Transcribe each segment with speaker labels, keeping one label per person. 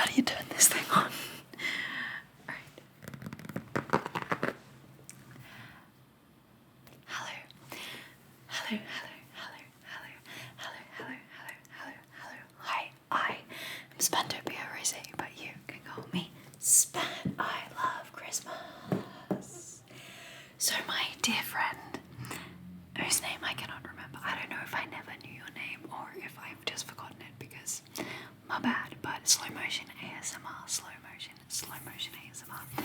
Speaker 1: How do you turn this thing on? Alright. Hello. Hello, hello, hello, hello, hello, hello, hello, hello, hello. Hi, I am Spantopia Rose, but you can call me Span. I love Christmas. So my dear friend, whose name I cannot remember, I don't know if I never knew your name or if I've just forgotten it because my bad, but slow motion ASMR, slow motion ASMR.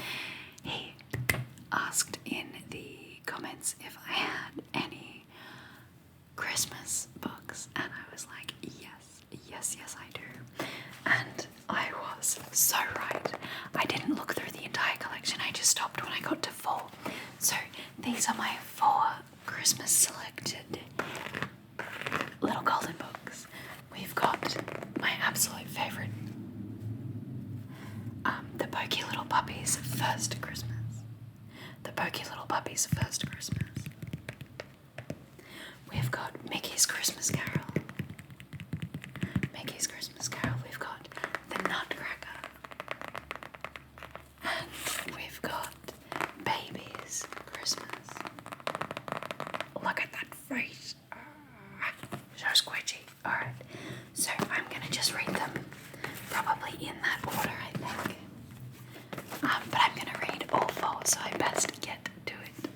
Speaker 1: He asked in the comments if I had any Christmas books, and I was like, yes, I do. And I was so right. I didn't look through the entire collection, I just stopped when I got to 4. So these are my 4 Christmas selected little golden books. We've got my absolute favourite, The Pokey Little Puppy's First Christmas. The Pokey Little Puppy's First Christmas. We've got Mickey's Christmas Carol. Mickey's Christmas Carol. We've got The Nutcracker. And we've got Baby's Christmas. Look at that face. So squidgy. Alright, so I'm gonna just read them probably in that order, I think. But I'm gonna read all 4, so I best get to it.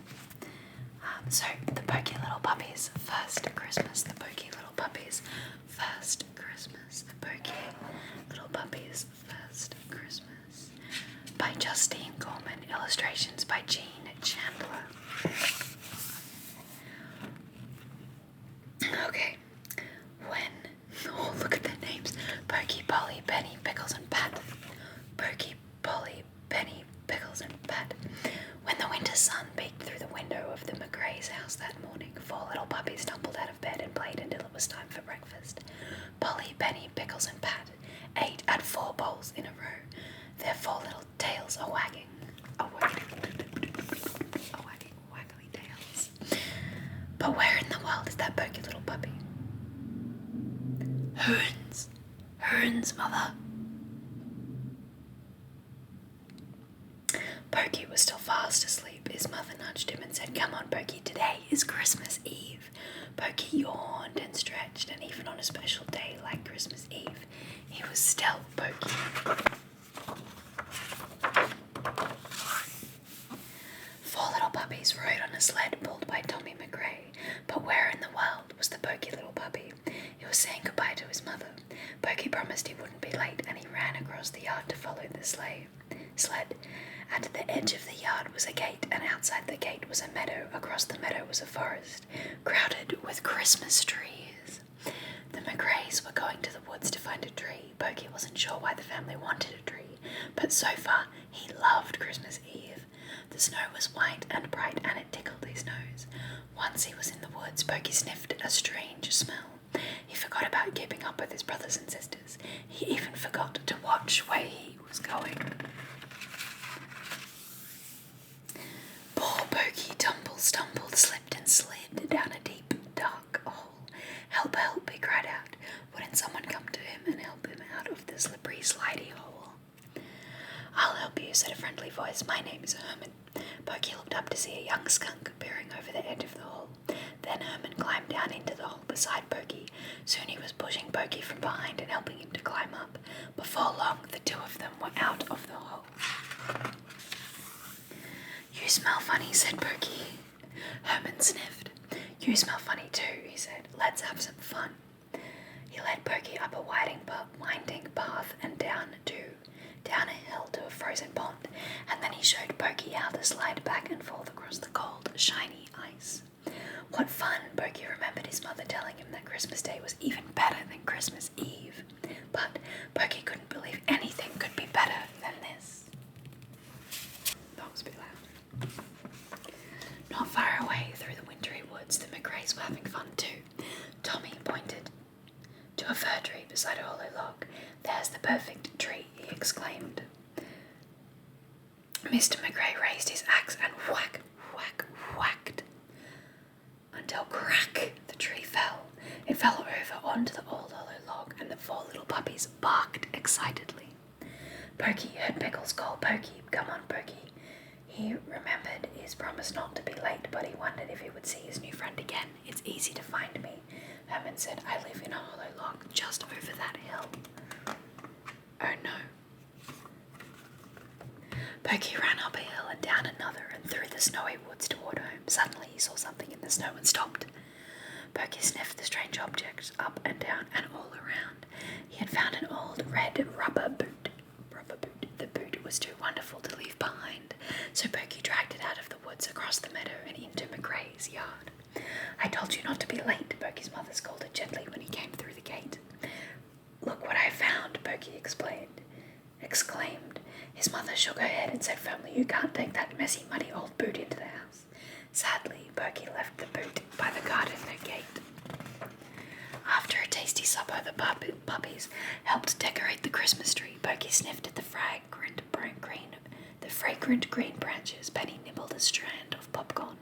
Speaker 1: So, The Pokey Little Puppy's First Christmas. The Pokey Little Puppy's First Christmas. The Pokey Little Puppy's First Christmas. By Justine Gorman. Illustrations by Jean Chandler. Okay. Oh, look at their names. Pokey, Polly, Penny, Pickles, and Pat. Pokey, Polly, Penny, Pickles, and Pat. When the winter sun peeked through the window of the McRae's house that morning, 4 little puppies tumbled out of bed and played until it was time for breakfast. Polly, Penny, Pickles, and Pat ate at 4 bowls in a row. Their 4 little tails a wagging, waggly tails. But where in the world is that pokey little puppy? Hearns, mother. Pokey was still fast asleep. His mother nudged him and said, "Come on, Pokey, today is Christmas Eve." Pokey yawned and stretched, and even on a special day like Christmas Eve, he was still Pokey. 4 little puppies rode on a sled pulled by Tommy McRae. But where in the world was the pokey little puppy? He was saying goodbye to his mother. Pokey promised he wouldn't be late, and he ran across the yard to follow the sled. At the edge of the yard was a gate, and outside the gate was a meadow. Across the meadow was a forest, crowded with Christmas trees. The McRaes were going to the woods to find a tree. Pokey wasn't sure why the family wanted a tree, but so far he loved Christmas Eve. The snow was white and bright, and it tickled his nose. Once he was in the woods, Pokey sniffed a strange smell. He forgot about keeping up with his brothers and sisters. He even forgot to watch where he was going. Poor Pokey stumbled, slipped and slid down a deep, dark hole. "Help, help," he cried out. Wouldn't someone come to him and help him out of the slippery, slidey hole? "I'll help you," said a friendly voice. "My name is Herman." Pokey looked up to see a young skunk peering over the edge of the hole. Then Herman climbed down into the hole beside Pokey. Soon he was pushing Pokey from behind and helping him to climb up. Before long, the 2 of them were out of the hole. "You smell funny," said Pokey. Herman sniffed. "You smell funny too," he said. "Let's have some fun." He led Pokey up a winding path and down a hill to a frozen pond, and then he showed Pokey how to slide back and forth across the cold, shiny ice. What fun! Pokey remembered his mother telling him that Christmas Day was even better than Christmas Eve. But Pokey couldn't believe anything could be better than this. That was a bit loud. Not far away through the wintry woods, the McRaes were having fun too. Tommy pointed to a fir tree beside a hollow log. "There's the perfect tree," he exclaimed. Mr. McRae raised his axe and whacked until crack, the tree fell. It fell over onto the old hollow log, and the 4 little puppies barked excitedly. Pokey heard Pickles call Pokey. Come on, Pokey. He remembered his promise not to be late, but he wondered if he would see his new friend again. It's easy to find me, Herman said. I live in a hollow log just over that hill. Oh no. Pokey ran up a hill and down another and through the snowy woods toward home. Suddenly he saw something in the snow and stopped. Pokey sniffed the strange objects up and down and all around. He had found an old red rubber boot. The boot was too wonderful to leave behind, so Pokey dragged it out of the woods across the meadow and into McRae's yard. I told you not to be late, Pokey's mother scolded gently when he came through the gate. Look what I found, Pokey exclaimed. His mother shook her head and said firmly, You can't take that messy, muddy old boot into the house. Sadly, Pokey left the boot by the garden gate. After a tasty supper, the puppies helped decorate the Christmas tree. Pokey sniffed at the fragrant green branches. Penny nibbled a strand of popcorn.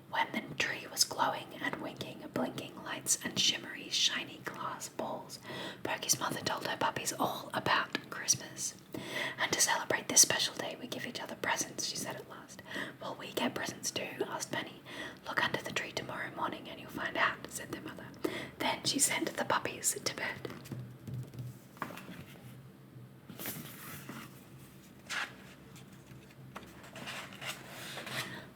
Speaker 1: When the tree was glowing and winking, blinking lights and shimmery, shiny glass balls, Pokey's mother told her puppies all about Christmas. And to celebrate this special day, we give each other presents, she said at last. Will we get presents too? Asked Penny. Look under the tree tomorrow morning and you'll find out, said their mother. Then she sent the puppies to bed.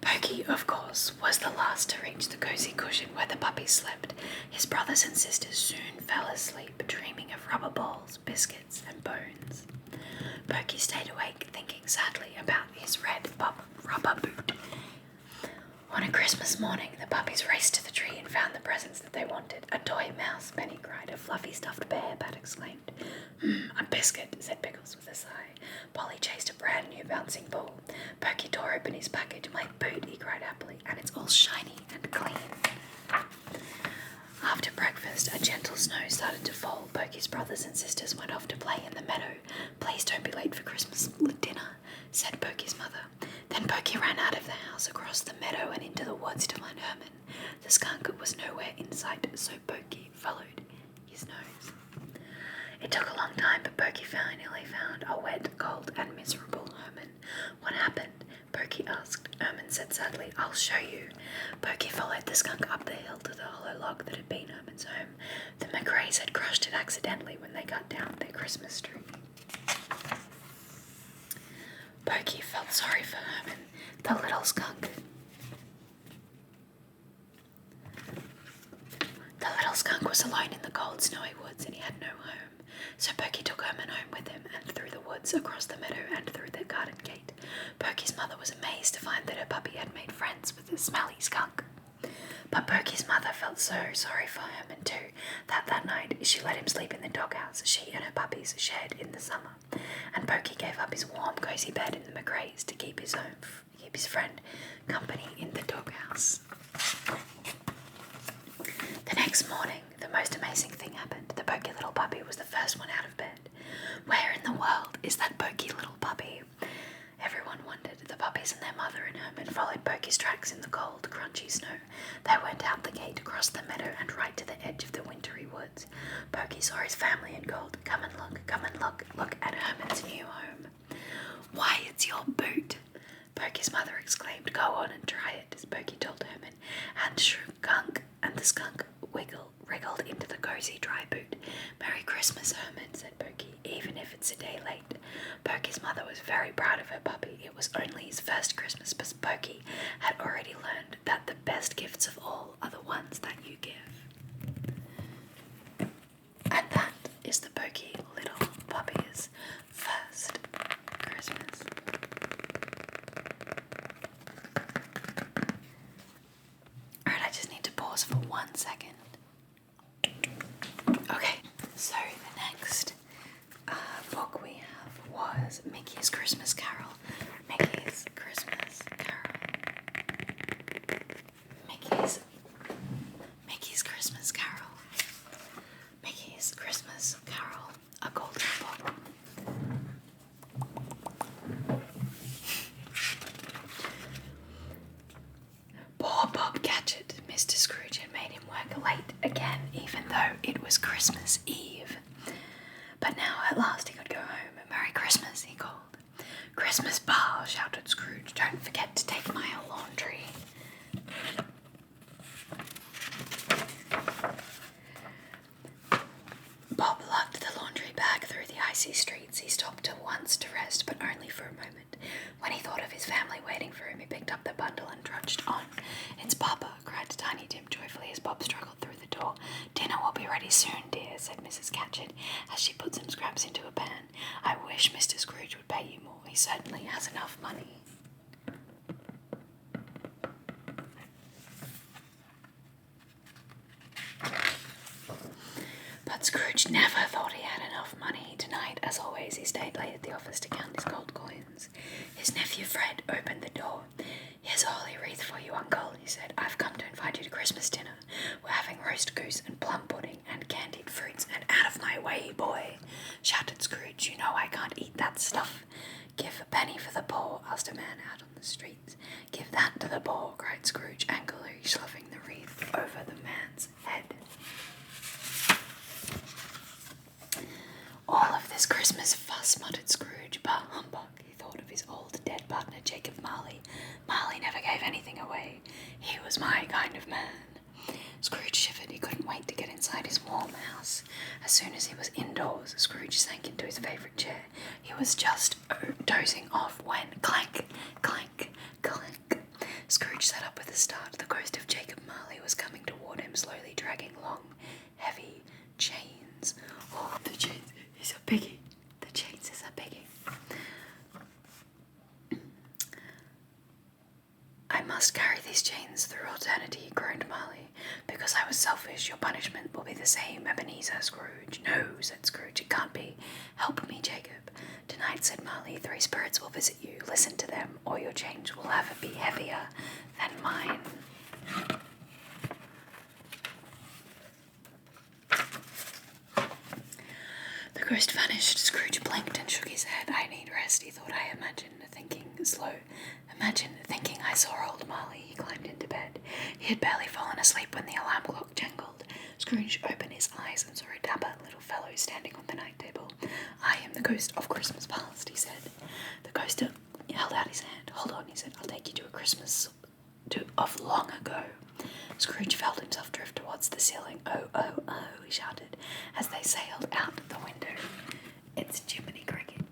Speaker 1: Pokey, of course, was the last to reach the cozy cushion where the puppies slept. His brothers and sisters soon fell asleep, dreaming of rubber balls, biscuits, and bones. Pokey stayed awake, thinking sadly about his red rubber boot. On a Christmas morning, the puppies raced to the tree and found the presents that they wanted. A toy mouse, Penny cried. A fluffy stuffed bear, Pat exclaimed. A biscuit, said Pickles with a sigh. Polly chased a brand new bouncing ball. Pokey tore open his package. My boot, he cried happily, and it's all shiny and clean. After breakfast, a gentle snow started to fall. Pokey's brothers and sisters went off to play in the meadow. Please don't be late for Christmas dinner, said Pokey's mother. Then Pokey ran out of the house, across the meadow and into the woods to find Herman. The skunk was nowhere in sight, so Pokey followed his nose. It took a long time, but Pokey finally found a wet, cold, and miserable Herman. What happened? Pokey asked. Herman said sadly, I'll show you. Pokey followed the skunk up the hill to the hollow log that had been Herman's home. The McRaes had crushed it accidentally when they cut down their Christmas tree. Pokey felt sorry for Herman, the little skunk. The little skunk was alone in the cold, snowy woods and he had no home. So Pokey took Herman home with him and through the woods, across the meadow and through the garden gate. Pokey's mother was amazed to find that her puppy had made friends with the smelly skunk. But Pokey's mother felt so sorry for Herman too, that night she let him sleep in the doghouse she and her puppies shared in the summer. And Pokey gave up his warm, cozy bed in the McRae's to keep his friend company in the doghouse. The next morning, the most amazing thing happened. The Pokey little puppy was the first one out of bed. Where in the world is that Pokey little puppy? Everyone wondered. The puppies and their mother and Herman followed Pokey's tracks in the cold, crunchy snow. They went out the gate, across the meadow, and right to the edge of the wintry woods. Pokey saw his family and called, Come and look at Herman's new home. Why, it's your boot! Pokey's mother exclaimed. Go on and try it, as Pokey told Herman, and the skunk wriggled into the cozy dry boot. Merry Christmas, Herman, said Pokey, even if it's a day late. Pokey's mother was very proud of her puppy. It was only his first Christmas, but Pokey had already learned that the best gifts of all are the ones that you give. And that is the Pokey little puppy's first Christmas. Alright, I just need to pause for 1 second. Okay, so the next book we have was Mickey's Christmas Carol. Mickey's Christmas Carol. Mickey's Christmas Carol. Mickey's Christmas Carol. A golden book. Poor Bob Cratchit. Mr. Scrooge had made him work late again, even though it was Christmas Eve. But now at last he could go home. Merry Christmas, he Christmas bar, shouted Scrooge. Don't forget to take my laundry. Bob lugged the laundry bag through the icy streets. He stopped once to rest, but only for a moment. When he thought of his family waiting for him, he picked up the bundle and trudged on. "It's Papa," cried Tiny Tim joyfully as Bob struggled through the door. "Dinner will be ready soon, dear," said Mrs. Catchett, as she put some scraps into a pan. "I wish Mr. Scrooge would pay you more. He certainly has enough money." But Scrooge never thought he had enough money. Tonight, as always, he stayed late at the office to count his gold coins. His nephew Fred opened the door. "Here's a holly wreath for you, Uncle," he said. "I've come to invite you to Christmas dinner. We're having roast goose and plum pudding and candied fruits." "And out of my way, boy," shouted Scrooge. "You know I can't eat that stuff." "Give a penny for the poor," asked a man out on the street. "Give that to the poor," cried Scrooge angrily, shoving the wreath over the man's head. "All of this Christmas fuss," muttered Scrooge. "Bah, humbug!" He thought of his old dead partner, Jacob Marley. Marley never gave anything away. He was my kind of man. Scrooge shivered. He couldn't wait to get inside his warm house. As soon as he was indoors, Scrooge sank into his favourite chair. He was just dozing off when clank, clank, clank. Scrooge sat up with a start. The ghost of Jacob Marley was coming toward him, slowly dragging long, heavy chains. "Oh, the chains is a biggie. The chains is a biggie." "I must carry these chains through eternity," groaned Marley. "Because I was selfish, your punishment will be the same, Ebenezer Scrooge." "No," said Scrooge, "it can't be. Help me, Jacob." "Tonight," said Marley, "3 spirits will visit you. Listen to them, or your chains will ever be heavier than mine." The ghost vanished. Scrooge blinked and shook his head. "I need rest," he thought. Imagine thinking I saw old Marley." He climbed into bed. He had barely fallen asleep when the alarm clock jangled. Scrooge opened his eyes and saw a dapper little fellow standing on the night table. "I am the ghost of Christmas past," he said. The ghost held out his hand. "Hold on," he said. "I'll take you to a Christmas of long ago." Scrooge felt himself drift towards the ceiling. "Oh, oh, oh," he shouted as they sailed out the window. "It's Jiminy Cricket.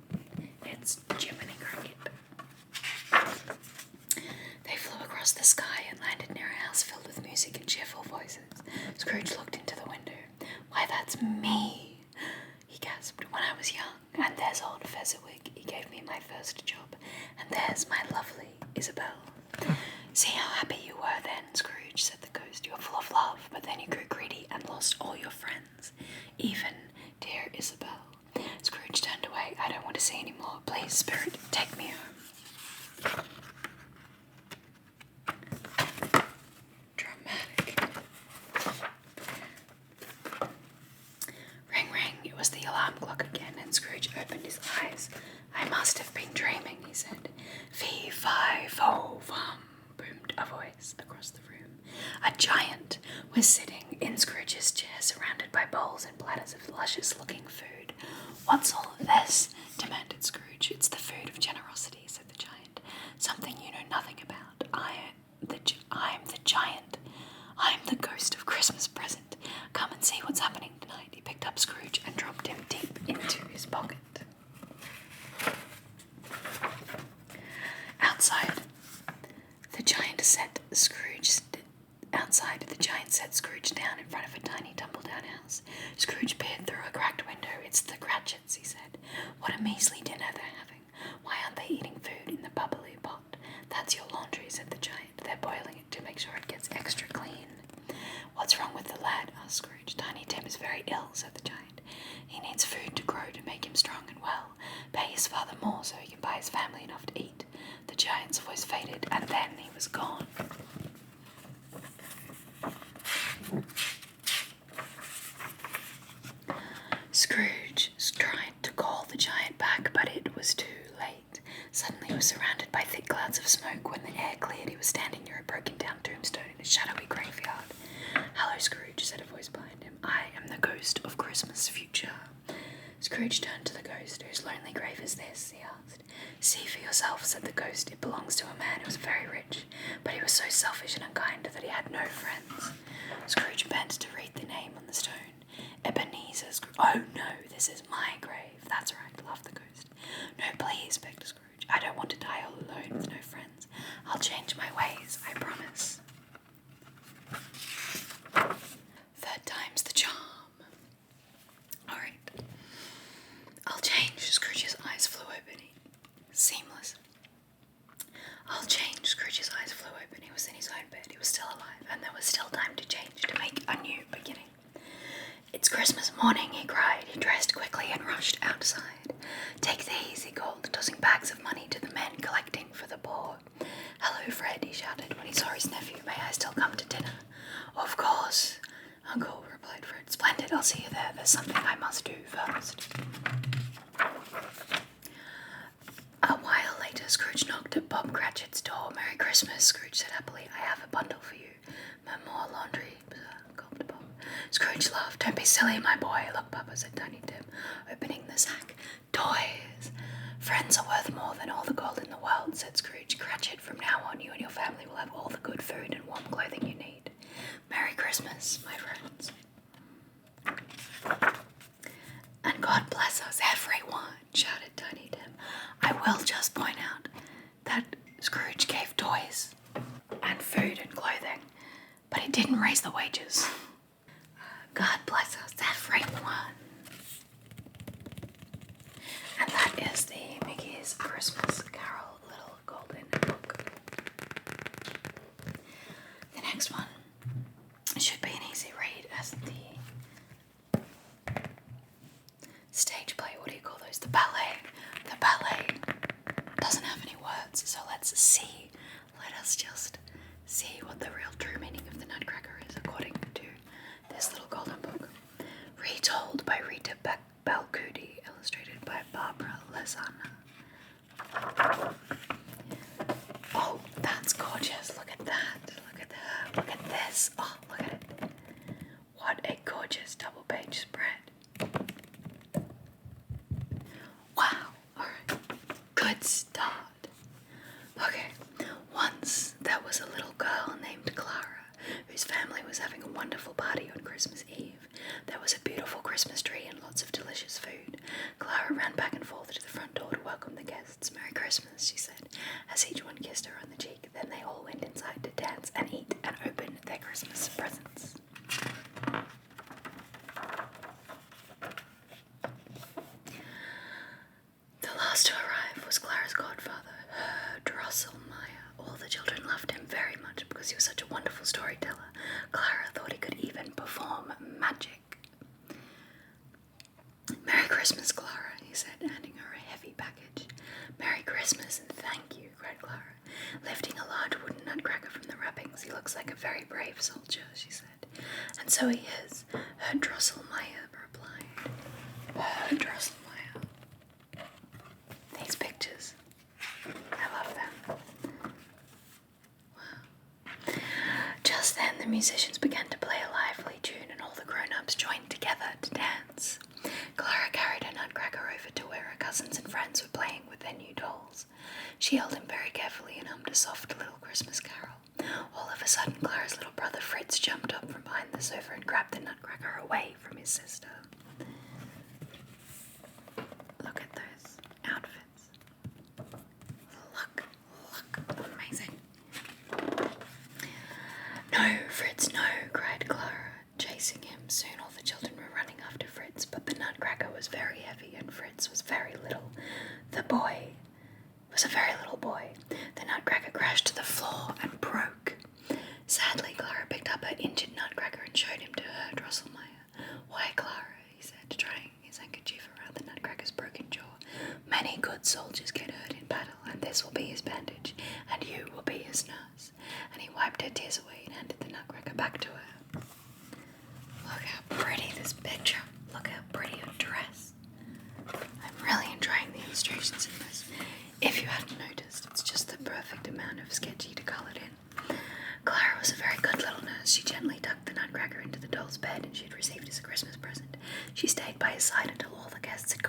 Speaker 1: It's Jiminy Cricket." They flew across the sky and landed near a house filled with music and cheerful voices. Scrooge looked into the window. "Why, that's me," he gasped. "When I was young. And there's old Fezziwig. He gave me my first job. And there's my lovely Isabel." "See how happy you were then, Scrooge," said the ghost. "You were full of love, but then you grew greedy and lost all your friends, even dear Isabel." Scrooge turned away. "I don't want to see any more. Please, spirit, take me home." Dramatic. Ring, ring. It was the alarm clock again, and Scrooge opened his eyes. "I must have been dreaming," he said. "Fee, fi, fo, fum," boomed a voice across the room. A giant was sitting in Scrooge's chair, surrounded by bowls and platters of luscious-looking food. "What's all of this?" demanded Scrooge. "It's the food of generosity," said the giant. "Something you know nothing about. I'm the giant. I'm the ghost of Christmas present. Come and see what's happening tonight." He picked up Scrooge and dropped him deep into his pocket. Outside, the giant set Scrooge down in front of a tiny tumble-down house. Scrooge peered through a cracked window. "It's the Cratchits," he said. "What a measly dinner they're having. Why aren't they eating food in the bubbly pot?" "That's your laundry," said the giant. "They're boiling it to make sure it gets extra clean." "What's wrong with the lad?" asked Scrooge. "Tiny Tim is very ill," said the giant. "He needs food to grow to make him strong and well. Pay his father more so he can buy his family enough to eat." The giant's voice faded, and then he was gone. Scrooge tried to call the giant back, but it was too late. Suddenly he was surrounded by thick clouds of smoke. When the air cleared, he was standing near a broken-down tombstone in a shadowy graveyard. "Hello, Scrooge," said a voice behind him. "I am the ghost of Christmas future." Scrooge turned to the ghost. Whose lonely grave is this? He asked. See for yourself, said the ghost. It belongs to a man who was very rich, but he was so selfish and unkind that he had no friends. Scrooge bent to read the name on the stone. Ebenezer Scrooge. Oh no, this is my grave. That's right, laughed the ghost. No, please, begged Scrooge. I don't want to die all alone with no friends. I'll change my ways, I promise. Third time's the charm. Alright. I'll change. Scrooge's eyes flew open. Seamless. I'll change. Scrooge's eyes flew open. He was in his own bed. He was still alive, and there was still time to change, to make a new beginning. It's Christmas morning, he cried. He dressed quickly and rushed outside. Take these, he called, tossing bags of money to the men collecting for the poor. Hello, Fred, he shouted when he saw his nephew. May I still come to dinner? Of course, Uncle, replied Fred. Splendid, I'll see you there. There's something I must do first. A while later, Scrooge knocked at Bob Cratchit's door. Merry Christmas, Scrooge said happily. I have a bundle for you. More laundry, gulped Bob. Scrooge laughed. Don't be silly, my boy. Look, Papa, said Tiny Tim, opening the sack. Toys. Friends are worth more than all the gold in the world, said Scrooge. Cratchit, from now on, you and your family will have all the good food and warm clothing you need. Merry Christmas, my friends. And God bless us, everyone, shouted Tiny Tim. I will just point out that Scrooge gave toys and food and clothing, but he didn't raise the wages. God bless us, everyone. And that is the Mickey's Christmas Carol Little Golden Book. The next one should be an easy read as the stage play. What do you call those? The ballet. The ballet doesn't have any words, so let's see. Let us just see what the real true meaning of the Nutcracker is according to this little golden book. Retold by Rita Balcudi, illustrated by Barbara Lezana. Oh, that's gorgeous. Look at that. Look at her. Look at this. Oh, look at it. What a gorgeous double-page spread. Wow. Alright. Good start. Okay. Once there was a little girl named Clara, whose family was having a wonderful party on Christmas Eve. There was a beautiful Christmas tree and lots of delicious food. Clara ran back and forth to the front door to welcome the guests. Merry Christmas, she said, as each one kissed her on the cheek. Then they all went inside to dance and eat and open their Christmas presents. The last to arrive was Clara's godfather, Herr Drosselmeyer. All the children loved him very much because he was such a wonderful storyteller. Clara thought he could even perform magic. Merry Christmas, Clara, he said, handing her a heavy package. Merry Christmas and thank you, cried Clara, lifting a large wooden nutcracker from the wrappings. He looks like a very brave soldier, she said. And so he is, Herr Drosselmeyer replied. Herr Drosselmeyer. These pictures, I love them. Wow. Just then the musicians began to play a lively tune and all the grown-ups joined together to dance. Clara carried her nutcracker over to where her cousins and friends were playing with their new dolls. She held him very carefully and hummed a soft little Christmas carol. All of a sudden, Clara's little brother Fritz jumped up from behind the sofa and grabbed the nutcracker away from his sister. Look at those outfits. Look, amazing. No, Fritz, no, cried Clara, chasing him. Soon all the children were running after Fritz, but the nutcracker was very heavy and Fritz was very little. The boy was a very little boy. The nutcracker crashed to the floor and broke. Sadly, Clara picked up her injured nutcracker and showed him to Herr Drosselmeyer. Why, Clara, he said, drying his handkerchief around the nutcracker's broken jaw. Many good soldiers get hurt in battle, and this will be his bandage, and you will be his nurse. And he wiped her tears away and handed the nutcracker back to her. Look how pretty this picture. Look how pretty her dress. I'm really enjoying the illustrations in this. If you hadn't noticed, it's just the perfect amount of sketchy to colour it in. Clara was a very good little nurse. She gently tucked the nutcracker into the doll's bed and she had received as a Christmas present. She stayed by his side until all the guests had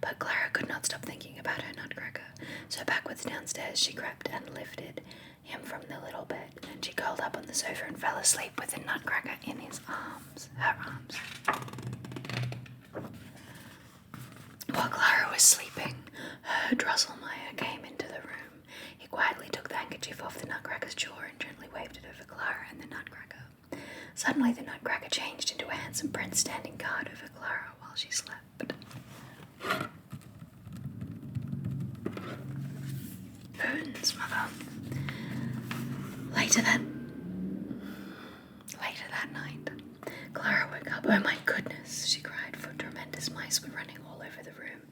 Speaker 1: But Clara could not stop thinking about her Nutcracker, so backwards downstairs she crept and lifted him from the little bed, and she curled up on the sofa and fell asleep with the Nutcracker in his arms, her arms. While Clara was sleeping, her Drosselmeyer came into the room. He quietly took the handkerchief off the Nutcracker's jaw and gently waved it over Clara and the Nutcracker. Suddenly the Nutcracker changed into a handsome prince standing guard over Clara while she slept. Boons, mother. Later that night, Clara woke up. "Oh my goodness," she cried, for tremendous mice were running all over the room.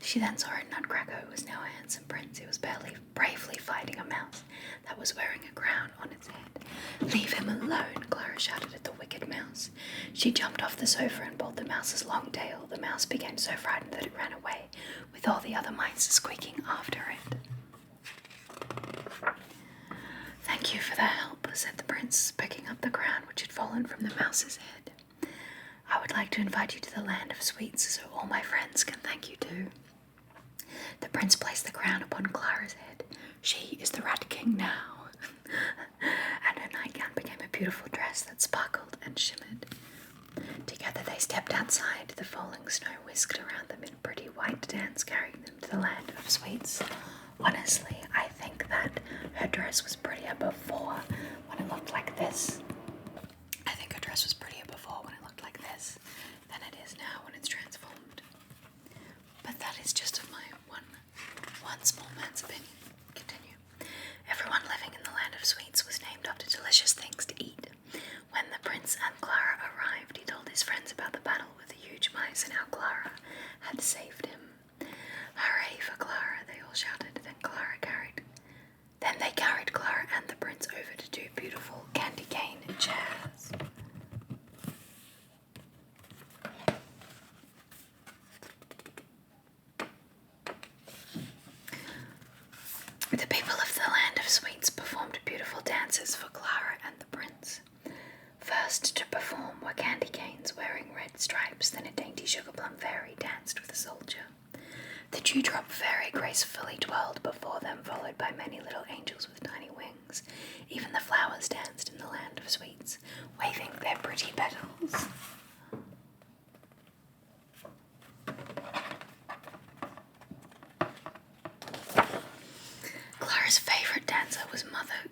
Speaker 1: She then saw her Nutcracker, who was now a handsome prince, who was bravely fighting a mouse that was wearing a crown on its head. "Leave him alone," Clara shouted at the wicked mouse. She jumped off the sofa and pulled the mouse's long tail. The mouse became so frightened that it ran away, with all the other mice squeaking after it. "Thank you for the help," said the prince, picking up the crown which had fallen from the mouse's head. "I would like to invite you to the land of sweets so all my friends can thank you too." The prince placed the crown upon Clara's head. She is the Rat King now. And her nightgown became a beautiful dress that sparkled and shimmered. Together they stepped outside. The falling snow whisked around them in a pretty white dance, carrying them to the land of sweets. Honestly, I think that her dress was prettier before when it looked like this. I think her dress was prettier before when it looked like this than it is now when it's transformed. But that is just of my one small man's opinion. Continue. Everyone living in the land of sweets was named after delicious things to eat. When the prince and Clara arrived, he told his friends about the battle with the huge mice and how Clara had saved him. "Hooray for Clara," they all shouted. Then they carried Clara and the prince over to two beautiful candy cane chairs. The people of the land of sweets performed beautiful dances for Clara and the prince. First to perform were candy canes wearing red stripes, then a dainty sugar plum fairy danced with a soldier. The dewdrop fairy gracefully twirled before them, followed by many little angels with tiny wings. Even the flowers danced in the land of sweets, waving their pretty petals. Clara's favourite dancer was Mother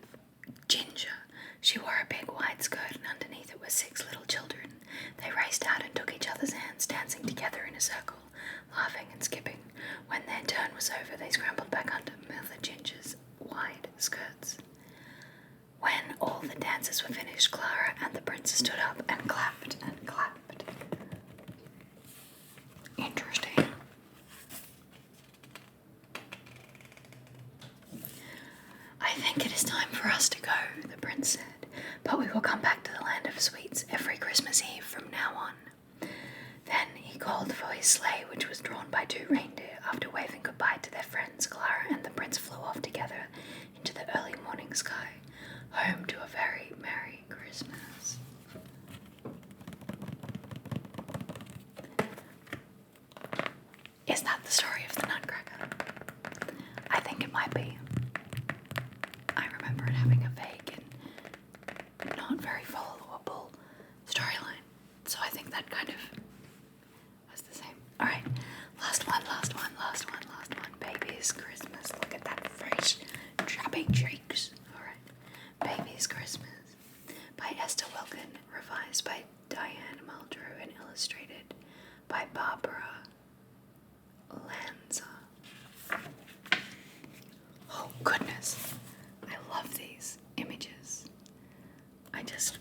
Speaker 1: Ginger. She wore a big wide skirt, and underneath it were 6 little children. They raced out and took each other's hands, dancing together in a circle, laughing and skipping. When their turn was over, they scrambled back under Mother Ginger's wide skirts. When all the dances were finished, Clara and the prince stood up and clapped and clapped. Interesting. "I think it is time for us to go," the prince said, "but we will come back to the land of sweets every Christmas Eve from now on." Then he called for his sleigh, which was drawn by 2 reindeer. After waving goodbye to their friends, Clara and the prince flew off together into the early morning sky, home to a very Merry Christmas. Is that the story of the Nutcracker? I think it might be. I remember it having a vague and not very followable storyline, so I think that kind of was the same. Alright, last one. Baby's Christmas. Look at that fresh, chubby cheeks. Alright, Baby's Christmas by Esther Wilkin, revised by Diane Muldrew and illustrated by Barbara Lanza. Oh goodness, I love these images. I just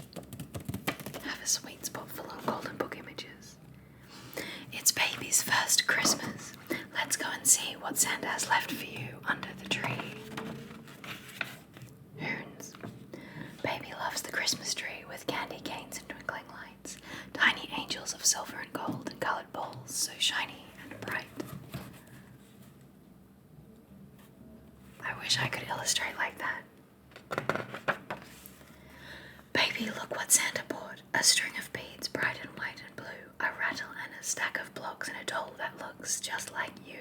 Speaker 1: have a sweet spot full of golden book images. It's Baby's first Christmas. Let's go and see what Santa has left for you under the tree. Hoons. Baby loves the Christmas tree with candy canes and twinkling lights, tiny angels of silver and gold, and coloured balls so shiny and bright. I wish I could illustrate like that. Baby, look what Santa brought. A string of beads, bright and white and blue, a rattle and a stack of blocks, and a doll that looks looks just like you.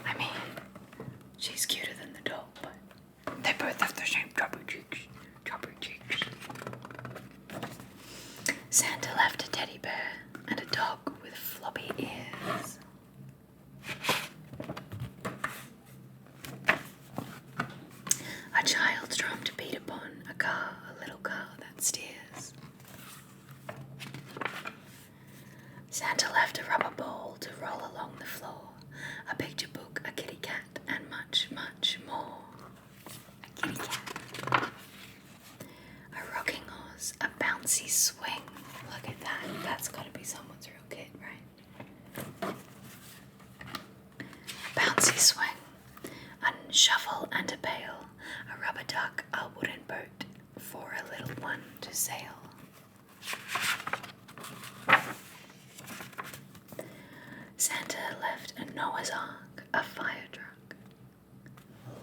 Speaker 1: I mean, she's cuter than the dog, but they both have the same chubby cheeks. Chubby cheeks. Santa left a teddy bear and a dog with floppy ears. A child's drum to beat upon, a little car that steers. Santa left a rubber ball to roll along the floor, a picture book, a kitty cat, and much, much more. A kitty cat. A rocking horse, a bouncy swing. Look at that. That's got to be someone's real kid, right? A bouncy swing, a shovel and a pail, a rubber duck, a wooden boat for a little one to sail. Santa left a Noah's Ark, a fire truck.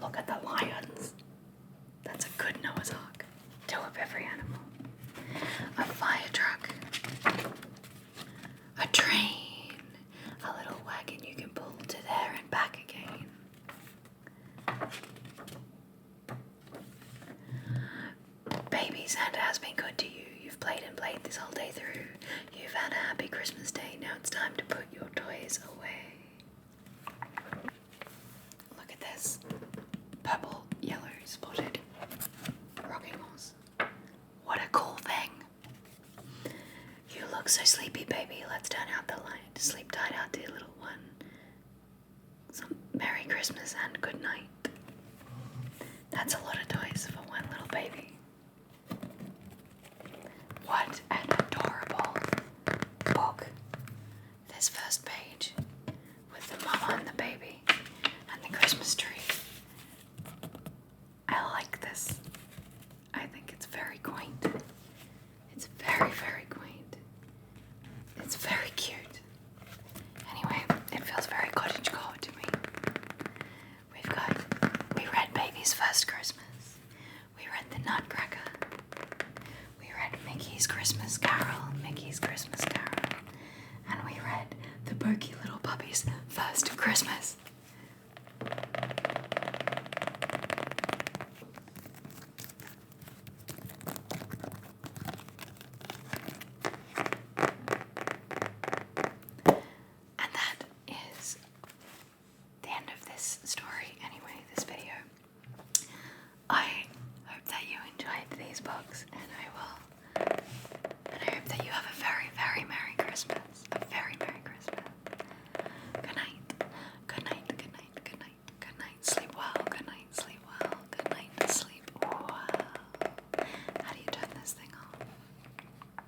Speaker 1: Look at the lions. That's a good Noah's Ark. 2 of every animal. A fire truck. A train. A little wagon you can pull to there and back again. Baby, Santa has been good to you. You've played and played this whole day through. You've had a happy Christmas day. Now it's time to put your toys away. Look at this. Purple, yellow, spotted rocking horse. What a cool thing. You look so sleepy, baby. Let's turn out the light. Sleep tight out, dear little one. Some Merry Christmas and good night. That's a lot of toys for one little baby. What an adorable book. This first page with the mama and the baby and the Christmas tree. I like this. I think it's very quaint. It's very, very quaint. It's very cute. Anyway, it feels very cottagecore to me. We read Baby's First Christmas. We read The Nutcracker. We read Mickey's Christmas Carol, Mickey's Christmas Carol. And we read The Pokey Little Puppy's First Christmas. And that is the end of this story.